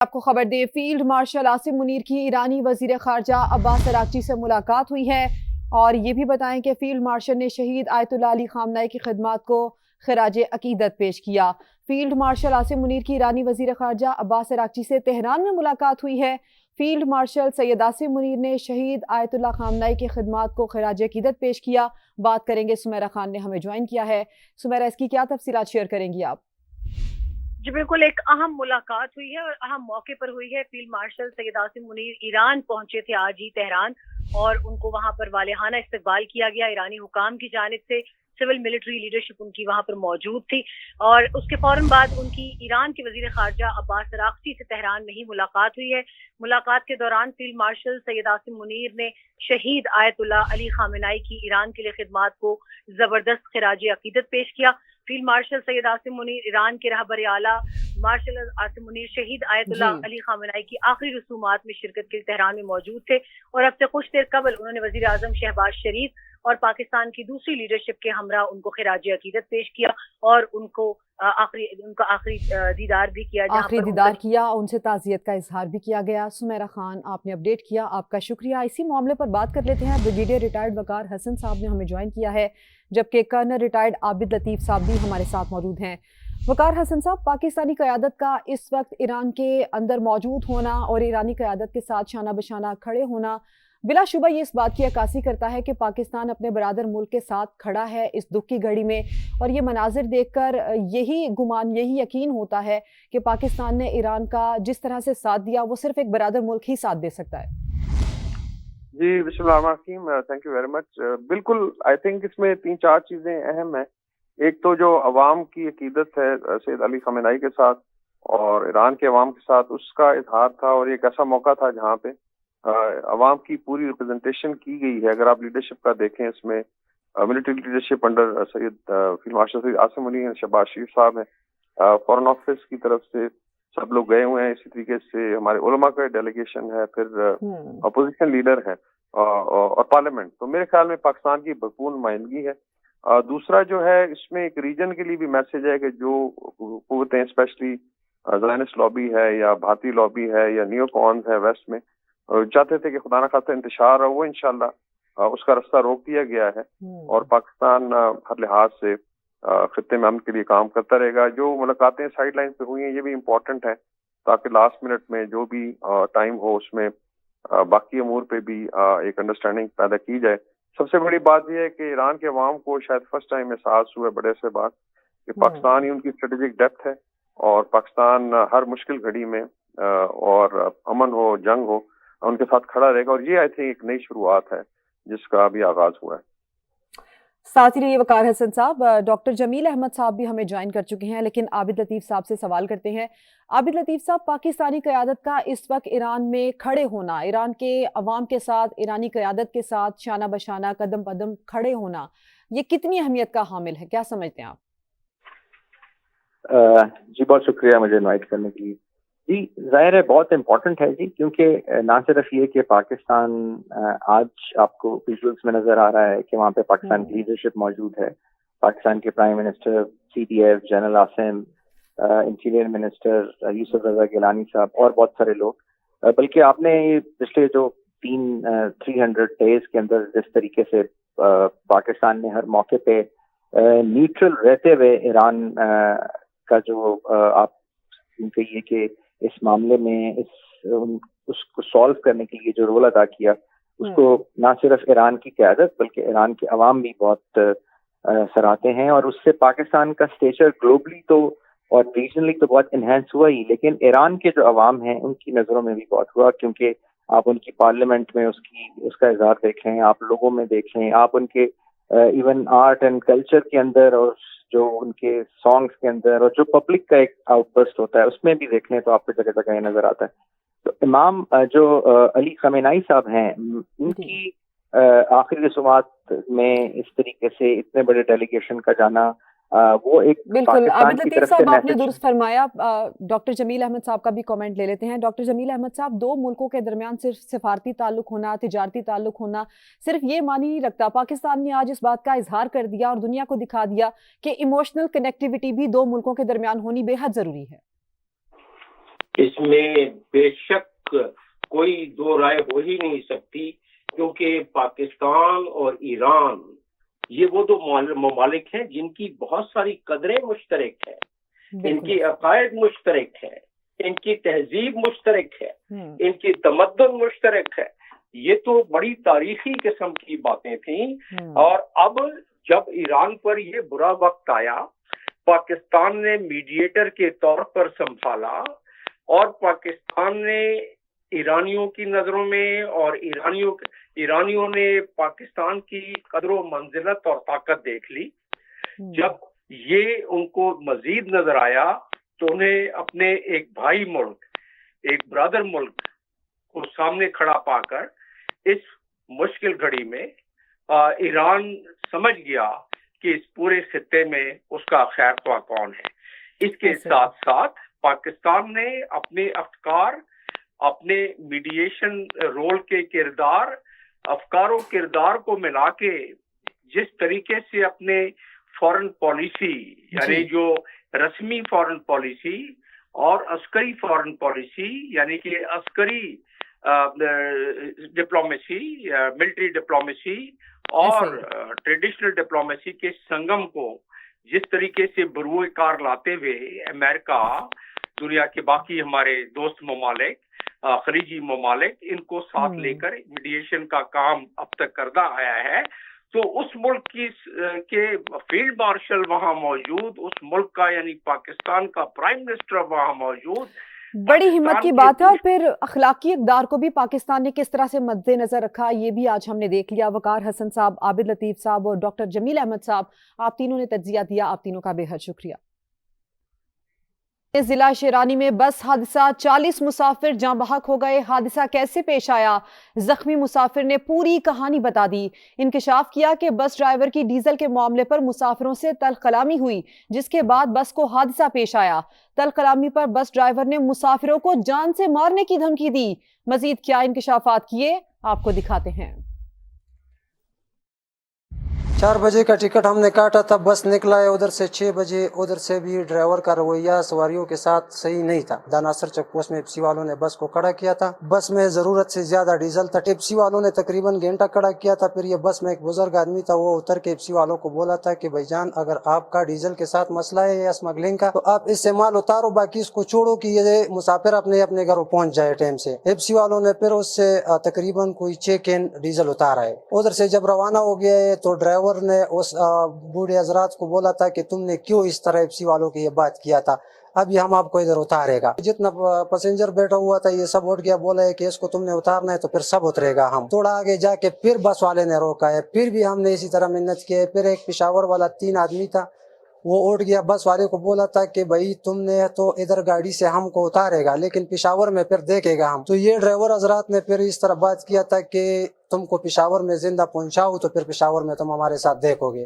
आपको खबर दे, field marshal Asim Munir की ईरानी वजीर खारजा अब्बास अरागची से मुलाकात हुई है। और ये भी बताएं कि फील्ड मार्शल ने शहीद आयतुल्लाह अली खामनेई की खिदमत को खिराज अकीदत पेश किया। फील्ड मार्शल आसिम मुनीर की ईरानी वजीर खारजा अब्बास अरागची से तेहरान में मुलाकात हुई है। फील्ड मार्शल सैयद आसिम मुनीर ने शहीद आयतुल्लाह खामनेई की खिदमत को खिराज अकीदत पेश किया। बात करेंगे, सुमेरा खान ने हमें ज्वाइन किया है। सुमेरा, इसकी क्या तफसीलात शेयर करेंगी आप? जी बिल्कुल, एक अहम मुलाकात हुई है और अहम मौके पर हुई है। Field marshal Syed Asim Munir Iran पहुंचे थे आज ही तेहरान, और उनको वहां पर वालेहाना इस्तकबाल किया गया ईरानी हुकाम की जानिब से। सिविल मिलिट्री लीडरशिप उनकी वहां पर मौजूद थी, और उसके फौरन बाद उनकी ईरान के वजीर खारजा अब्बास अरागची से तेहरान में ही मुलाकात हुई है। मुलाकात के दौरान फील्ड मार्शल सैयद आसिम मुनीर ने शहीद आयतुल्लाह अली खामनेई की ईरान के लिए खिदमत को जबरदस्त खिराज अकीदत पेश किया। Field marshal Syed Asim Munir Iran के रहबर आला मार्शल आसिम मुनीर शहीद आयतुल्लाह अली खामनेई की आखिरी रसूमात में शिरकत के लिए तेहरान में मौजूद थे, और अब से कुछ देर कबल उन्होंने वजीर आजम शहबाज शरीफ और पाकिस्तान की दूसरी लीडरशिप के हमरा उनको खिराज अकीदत पेश किया, और उनका आखिरी दीदार भी किया, आखिरी दीदार किया, उनसे ताज़ियत का इजहार भी किया गया। सुमेरा खान, आपने अपडेट किया, आपका शुक्रिया। इसी मामले पर बात कर लेते हैं। ब्रिगेडियर रिटायर्ड वकार हसन साहब ने हमें ज्वाइन किया है, जबकि कर्नल रिटायर्ड आबिद लतीफ़ साहब भी हमारे साथ मौजूद हैं। वकार हसन साहब, पाकिस्तानी क़यादत का इस वक्त ईरान के अंदर मौजूद होना और ईरानी क़यादत के साथ शाना बशाना खड़े होना बिलाशुबा ये इस बात की अक्कासी करता है कि पाकिस्तान अपने बरादर मुल्क के साथ खड़ा है इस दुख की घड़ी में। और ये मनाजिर देखकर यही गुमान, यही यकीन होता है कि पाकिस्तान ने ईरान का जिस तरह से साथ दिया वो सिर्फ एक बरादर मुल्क ही साथ दे सकता है। जी, बिस्मिल्लाह, थैंक यू वेरी मच। बिल्कुल, आई थिंक इसमें 3-4 चीज़ें अहम हैं। एक तो जो अवाम की अकीदत है सैयद अली खामनेई के साथ और ईरान के अवाम के साथ, उसका इजहार था, और एक ऐसा मौका था जहाँ पे अवाम की पूरी रिप्रेजेंटेशन की गई है। अगर आप लीडरशिप का देखें, इसमें military leadership under Syed field marshal Syed Asim Munir, Shahbaz Sharif साहब हैं, फॉरेन ऑफिस की तरफ से सब लोग गए हुए हैं। इसी तरीके से हमारे उलमा का डेलीगेशन है, फिर अपोजिशन लीडर है और पार्लियामेंट। तो मेरे ख्याल में पाकिस्तान की भरपूर नुमाइंदगी है। दूसरा जो है, इसमें एक रीजन के लिए भी मैसेज है कि जो कुव्वतें, स्पेशली ज़ायनिस्ट लॉबी है या भारतीय लॉबी है या नियो कॉन्स है वेस्ट में, चाहते थे कि खुदा न खास्ता इंतशार हो, वो इंशाल्लाह उसका रास्ता रोक दिया गया है, और पाकिस्तान हर लिहाज से खित्ते में अमन के लिए काम करता रहेगा। जो मुलाकातें साइड लाइन पे हुई हैं, ये भी इम्पोर्टेंट है, ताकि लास्ट मिनट में जो भी टाइम हो उसमें बाकी अमूर पे भी एक अंडरस्टैंडिंग पैदा की जाए। सबसे बड़ी बात यह है कि ईरान के अवाम को शायद फर्स्ट टाइम एहसास हुआ बड़े से बात कि पाकिस्तान ही उनकी स्ट्रेटेजिक डेप्थ है, और पाकिस्तान हर मुश्किल घड़ी में और अमन हो, जंग हो, उनके साथ खड़ा रहेगा। और ये आई थिंक एक नई शुरुआत है जिसका अभी आगाज हुआ है। साथ ही वकार हसन साहब, डॉक्टर जमील अहमद साहब भी हमें ज्वाइन कर चुके हैं, लेकिन आबिद लतीफ़ साहब से सवाल करते हैं। आबिद लतीफ़ साहब, पाकिस्तानी क़यादत का इस वक्त ईरान में खड़े होना, ईरान के अवाम के साथ, ईरानी क़यादत के साथ शाना बशाना, कदम कदम खड़े होना, ये कितनी अहमियत का हामिल है, क्या समझते हैं आप? जी, बहुत शुक्रिया मुझे इनवाइट करने के लिए। जी, जाहिर है बहुत इम्पोर्टेंट है जी, क्योंकि ना सिर्फ ये कि पाकिस्तान आज आपको विजुअल्स में नजर आ रहा है कि वहाँ पे पाकिस्तान की लीडरशिप मौजूद है, पाकिस्तान के prime minister, CTF general Asim, interior minister Yousuf Raza Gilani साहब और बहुत सारे लोग, बल्कि आपने पिछले जो 300 डेज के अंदर जिस तरीके से पाकिस्तान ने हर मौके पे न्यूट्रल रहते हुए ईरान का जो आप कहिए कि इस मामले में उसको सॉल्व करने के लिए जो रोल अदा किया, उसको ना सिर्फ ईरान की क़यादत बल्कि ईरान के अवाम भी बहुत सराहते हैं, और उससे पाकिस्तान का स्टेचर ग्लोबली तो और रीजनली तो बहुत इन्हेंस हुआ ही, लेकिन ईरान के जो अवाम हैं उनकी नज़रों में भी बहुत हुआ, क्योंकि आप उनकी पार्लियामेंट में उसका इज़हार देखें, आप लोगों में देखें, आप उनके इवन आर्ट एंड कल्चर के अंदर और जो उनके सॉन्ग्स के अंदर और जो पब्लिक का एक आउटबर्स्ट होता है उसमें भी देखने तो आपको जगह जगह नजर आता है। तो इमाम जो अली खामेनेई साहब हैं, उनकी आखिरी रसूमात में इस तरीके से इतने बड़े डेलीगेशन का जाना, वो एक बिल्कुल। आबिद लतीफ़ साहब, आपने दुरुस्त फरमाया। डॉक्टर जमील अहमद साहब का भी कमेंट ले लेते हैं। डॉक्टर जमील अहमद साहब, दो मुल्कों के दरमियान सिर्फ सिफारती ताल्लुक होना, तिजारती ताल्लुक होना सिर्फ ये मानी नहीं रखता। पाकिस्तान ने आज इस बात का इजहार कर दिया और दुनिया को दिखा दिया कि इमोशनल कनेक्टिविटी भी दो मुल्कों के दरमियान होनी बेहद जरूरी है। اس میں بے شک کوئی دو رائے ہو ہی نہیں سکتی، کیونکہ پاکستان اور ایران یہ وہ دو ممالک ہیں جن کی بہت ساری قدریں مشترک ہیں، ان کی عقائد مشترک ہیں، ان کی تہذیب مشترک ہے، ان کی تمدن مشترک ہے. یہ تو بڑی تاریخی قسم کی باتیں تھیں. اور اب جب ایران پر یہ برا وقت آیا، پاکستان نے میڈیٹر کے طور پر سنبھالا، اور پاکستان نے ایرانیوں کی نظروں میں اور ایرانیوں نے پاکستان کی قدر و منزلت اور طاقت دیکھ لی. جب یہ ان کو مزید نظر آیا تو انہیں اپنے ایک بھائی ملک، ایک برادر ملک کو سامنے کھڑا پا کر اس مشکل گھڑی میں ایران سمجھ گیا کہ اس پورے خطے میں اس کا خیر خواہ کون ہے. اس کے ساتھ ساتھ پاکستان نے اپنے افکار، اپنے میڈیشن رول کے کردار، افکار و کردار کو ملا کے جس طریقے سے اپنے فورن پالیسی، یعنی جو رسمی فورن پالیسی اور عسکری فورن پالیسی، یعنی کہ عسکری ڈپلومیسی، ملٹری ڈپلومیسی اور ٹریڈیشنل ڈپلومیسی کے سنگم کو جس طریقے سے بروئے کار لاتے ہوئے امریکہ، دنیا کے باقی ہمارے دوست ممالک، خلیجی ممالک، ان کو ساتھ لے کر میڈیشن کا کام اب تک کرتا آیا ہے. تو اس ملک کے فیلڈ مارشل وہاں موجود، اس ملک کا یعنی پاکستان کا پرائم منسٹر وہاں موجود. بڑی ہمت کی بات ہے. اور پھر اخلاقی اقدار کو بھی پاکستان نے کس طرح سے مد نظر رکھا، یہ بھی آج ہم نے دیکھ لیا. وقار حسن صاحب، عابد لطیف صاحب اور ڈاکٹر جمیل احمد صاحب، آپ تینوں نے تجزیہ دیا، آپ تینوں کا بے حد شکریہ. ضلع شیرانی میں بس حادثہ، 40 مسافر جاں بحق ہو گئے. حادثہ کیسے پیش آیا؟ زخمی مسافر نے پوری کہانی بتا دی. انکشاف کیا کہ بس ڈرائیور کی ڈیزل کے معاملے پر مسافروں سے تلخ کلامی ہوئی، جس کے بعد بس کو حادثہ پیش آیا. تلخ کلامی پر بس ڈرائیور نے مسافروں کو جان سے مارنے کی دھمکی دی. مزید کیا انکشافات کیے، آپ کو دکھاتے ہیں. 4 بجے کا ٹکٹ ہم نے کاٹا تھا، بس نکلا ہے ادھر سے 6 بجے. ادھر سے بھی ڈرائیور کا رویہ سواریوں کے ساتھ صحیح نہیں تھا. داناسر چیک پوسٹ میں ٹیپسی والوں نے بس کو کھڑا کیا تھا. بس میں ضرورت سے زیادہ ڈیزل تھا. ٹیپسی والوں نے تقریباً گھنٹہ کھڑا کیا تھا. پھر یہ بس میں ایک بزرگ آدمی تھا، وہ اتر کے ٹیپسی والوں کو بولا تھا کہ بھائی جان، اگر آپ کا ڈیزل کے ساتھ مسئلہ ہے یا اسمگلنگ کا، تو آپ اس سے مال اتارو، باقی اس کو چھوڑو کہ یہ مسافر اپنے گھروں پہنچ جائے ٹائم سے. ٹیپسی والوں نے پھر اس سے تقریباً کوئی 6 کین ڈیزل اتارا ہے. ادھر سے جب روانہ ہو گیا ہے تو ڈرائیور نے اس بوڑھے حضرات کو بولا تھا کہ تم نے کیوں اس طرح ٹیپسی والوں کی یہ بات کیا تھا، اب یہ ہم آپ کو ادھر اتارے گا. جتنا پیسنجر بیٹھا ہوا تھا یہ سب اٹھ گیا، بولا ہے کہ اس کو تم نے اتارنا ہے تو پھر سب اترے گا. ہم تھوڑا آگے جا کے پھر بس والے نے روکا ہے، پھر بھی ہم نے اسی طرح محنت کی ہے. پھر ایک پشاور والا 3 آدمی تھا، وہ اٹھ گیا، بس والے کو بولا تھا کہ بھائی تم نے تو ادھر گاڑی سے ہم کو اتارے گا لیکن پشاور میں پھر دیکھے گا ہم. تو یہ ڈرائیور حضرات نے پھر اس طرح بات کیا تھا کہ تم کو پشاور میں زندہ پہنچاؤ تو پھر پشاور میں تم ہمارے ساتھ دیکھو گے.